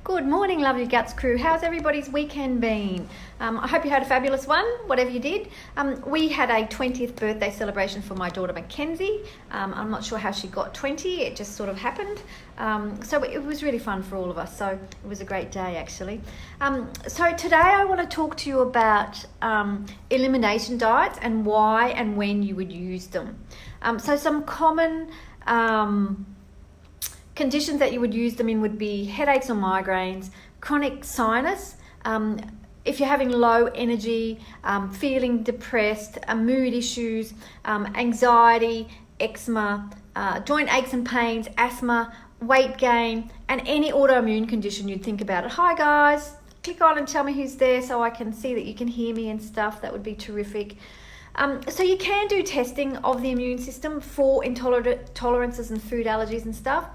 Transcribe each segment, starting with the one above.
Good morning, Lovely Guts crew. How's everybody's weekend been? I hope you had a fabulous one, whatever you did. We had a 20th birthday celebration for my daughter Mackenzie. I'm not sure how she got 20, it just sort of happened. So it was really fun for all of us, so it was a great day actually. So today I want to talk to you about elimination diets and why and when you would use them. So some common conditions that you would use them in would be headaches or migraines, chronic sinus, if you're having low energy, feeling depressed, mood issues, anxiety, eczema, joint aches and pains, asthma, weight gain, and any autoimmune condition you'd think about it. Hi guys, click on and tell me who's there so I can see that you can hear me and stuff. That would be terrific. So you can do testing of the immune system for intolerances and food allergies and stuff.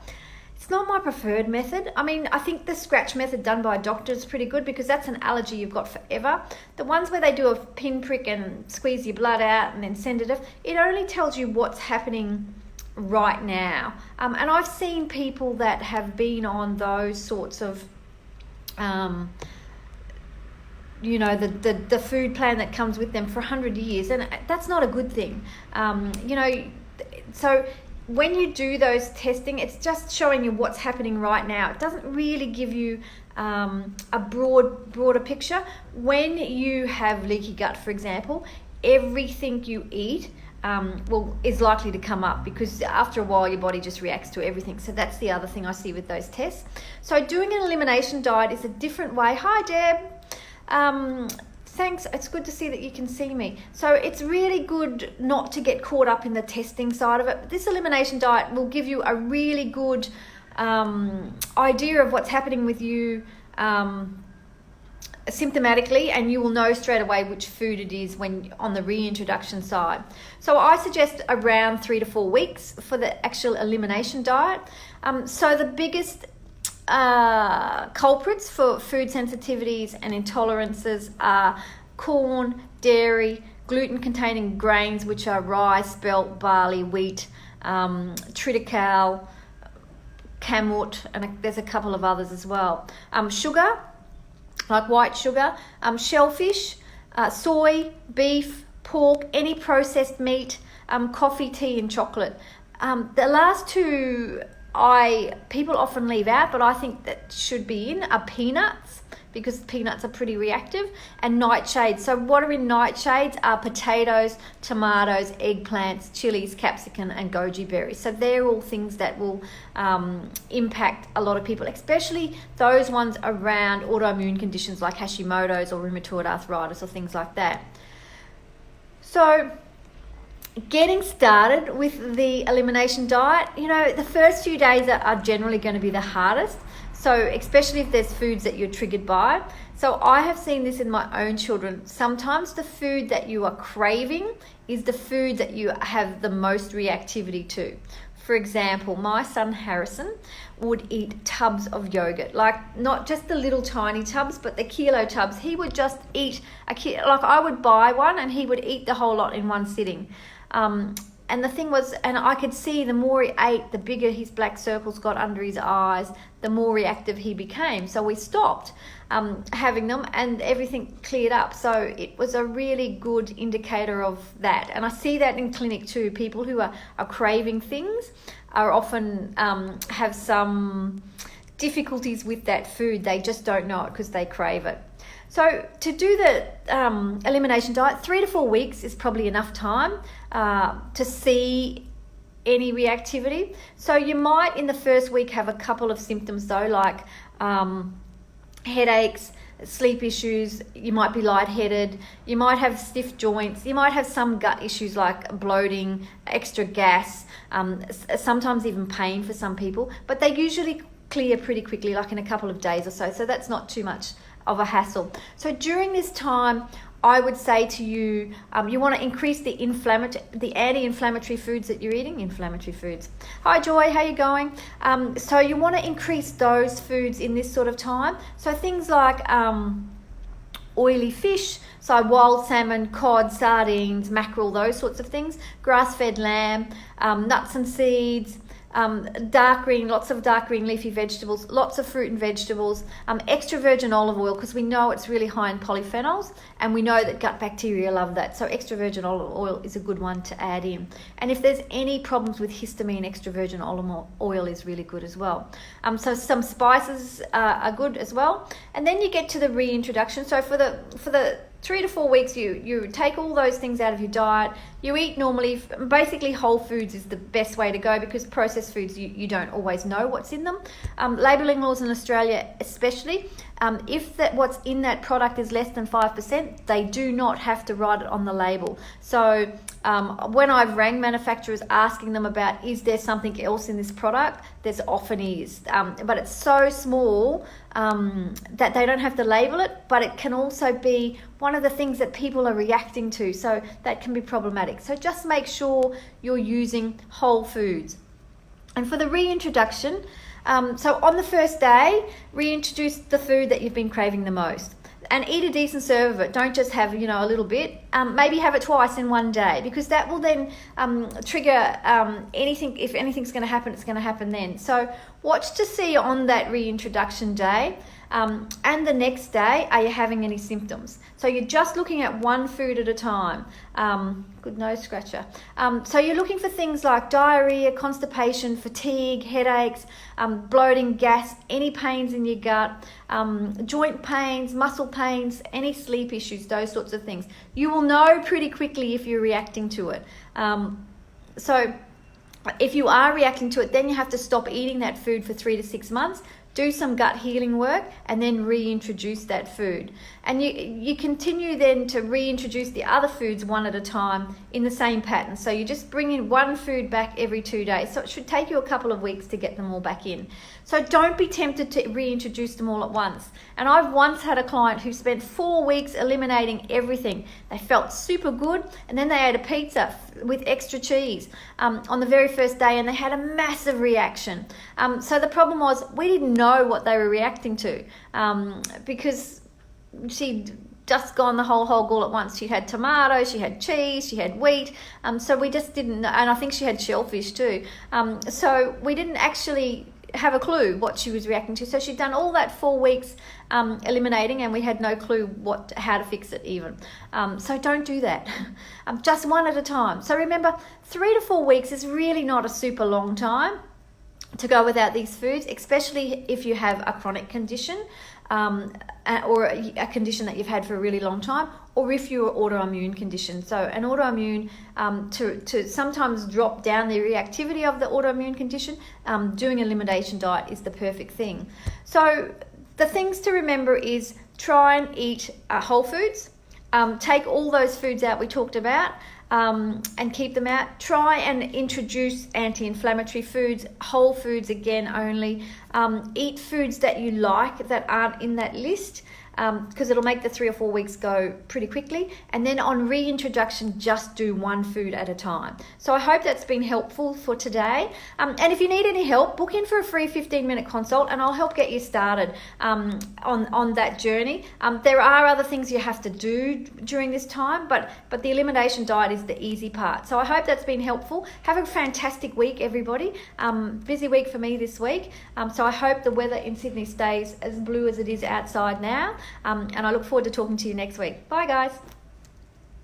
It's not my preferred method. I mean, I think the scratch method done by a doctor is pretty good because that's an allergy you've got forever. The ones where they do a pinprick and squeeze your blood out and then send it off, it only tells you what's happening right now. And I've seen people that have been on those sorts of, the food plan that comes with them for 100 years, and that's not a good thing. So when you do those testing, it's just showing you what's happening right now. It doesn't really give you a broader picture. When you have leaky gut, for example, everything you eat is likely to come up because after a while your body just reacts to everything. So that's the other thing I see with those tests. So doing an elimination diet is a different way. Hi Deb. Thanks, it's good to see that you can see me. So it's really good not to get caught up in the testing side of it. This elimination diet will give you a really good idea of what's happening with you symptomatically, and you will know straight away which food it is when on the reintroduction side. So I suggest around 3 to 4 weeks for the actual elimination diet. So the biggest culprits for food sensitivities and intolerances are corn, dairy, gluten-containing grains, which are rye, spelt, barley, wheat, triticale, kamut, and there's a couple of others as well. Sugar, like white sugar, shellfish, soy, beef, pork, any processed meat, coffee, tea, and chocolate. The last two people often leave out, but I think that should be in, are peanuts, because peanuts are pretty reactive, and nightshades. So what are in nightshades are potatoes, tomatoes, eggplants, chilies, capsicum, and goji berries. So they're all things that will impact a lot of people, especially those ones around autoimmune conditions like Hashimoto's or rheumatoid arthritis or things like that. So getting started with the elimination diet, the first few days are generally going to be the hardest. So especially if there's foods that you're triggered by. So I have seen this in my own children. Sometimes the food that you are craving is the food that you have the most reactivity to. For example, my son Harrison would eat tubs of yogurt, like not just the little tiny tubs, but the kilo tubs. He would just eat like I would buy one and he would eat the whole lot in one sitting. And the thing was, and I could see the more he ate, the bigger his black circles got under his eyes, the more reactive he became. So we stopped having them and everything cleared up. So it was a really good indicator of that. And I see that in clinic too. People who are craving things are often have some difficulties with that food. They just don't know it because they crave it. So to do the elimination diet, 3 to 4 weeks is probably enough time to see any reactivity. So you might in the first week have a couple of symptoms though, like headaches, sleep issues, you might be lightheaded, you might have stiff joints, you might have some gut issues like bloating, extra gas, sometimes even pain for some people, but they usually clear pretty quickly, like in a couple of days or so. So that's not too much of a hassle. So during this time, I would say to you, you want to increase the anti-inflammatory foods that you're eating. Inflammatory foods. Hi Joy, how you going? So you want to increase those foods in this sort of time. So things like oily fish, so wild salmon, cod, sardines, mackerel, those sorts of things. Grass-fed lamb, nuts and seeds, dark green, lots of dark green leafy vegetables, lots of fruit and vegetables, extra virgin olive oil, because we know it's really high in polyphenols, and we know that gut bacteria love that. So extra virgin olive oil is a good one to add in. And if there's any problems with histamine, extra virgin olive oil is really good as well. So some spices are good as well. And then you get to the reintroduction. So for the 3 to 4 weeks, you take all those things out of your diet. You eat normally. Basically, whole foods is the best way to go, because processed foods, you don't always know what's in them. Labelling laws in Australia especially, if what's in that product is less than 5%, they do not have to write it on the label. So when I've rang manufacturers asking them about, is there something else in this product, there's often is. But it's so small that they don't have to label it, but it can also be one of the things that people are reacting to, so that can be problematic. So just make sure you're using whole foods. And for the reintroduction, so on the first day, reintroduce the food that you've been craving the most. And eat a decent serve of it. Don't just have, a little bit. Maybe have it twice in one day, because that will then trigger anything. If anything's going to happen, it's going to happen then. So watch to see on that reintroduction day and the next day, are you having any symptoms? So you're just looking at one food at a time. Good nose scratcher. So you're looking for things like diarrhea, constipation, fatigue, headaches, bloating, gas, any pains in your gut, joint pains, muscle pains, any sleep issues, those sorts of things. You will know pretty quickly if you're reacting to it. So if you are reacting to it, then you have to stop eating that food for 3 to 6 months. Do some gut healing work, and then reintroduce that food. And you continue then to reintroduce the other foods one at a time in the same pattern. So you just bring in one food back every 2 days. So it should take you a couple of weeks to get them all back in. So don't be tempted to reintroduce them all at once. And I've once had a client who spent 4 weeks eliminating everything. They felt super good, and then they ate a pizza with extra cheese on the very first day, and they had a massive reaction. So the problem was, we didn't know what they were reacting to, because she'd just gone the whole hog all at once. She had tomatoes, she had cheese, she had wheat. So we just didn't know, and I think she had shellfish too. So we didn't actually have a clue what she was reacting to. So she'd done all that 4 weeks eliminating, and we had no clue how to fix it even. So don't do that. Just one at a time. So remember, 3 to 4 weeks is really not a super long time to go without these foods, especially if you have a chronic condition, or a condition that you've had for a really long time, or if you're an autoimmune condition. So an autoimmune, to sometimes drop down the reactivity of the autoimmune condition, doing an elimination diet is the perfect thing. So the things to remember is try and eat whole foods. Take all those foods out we talked about, and keep them out. Try and introduce anti-inflammatory foods, whole foods again only. Eat foods that you like that aren't in that list, because it'll make the 3 or 4 weeks go pretty quickly. And then on reintroduction, just do one food at a time. So I hope that's been helpful for today. And if you need any help, book in for a free 15-minute consult, and I'll help get you started on that journey. There are other things you have to do during this time, but the elimination diet is the easy part. So I hope that's been helpful. Have a fantastic week, everybody. Busy week for me this week. So I hope the weather in Sydney stays as blue as it is outside now. And I look forward to talking to you next week. Bye, guys.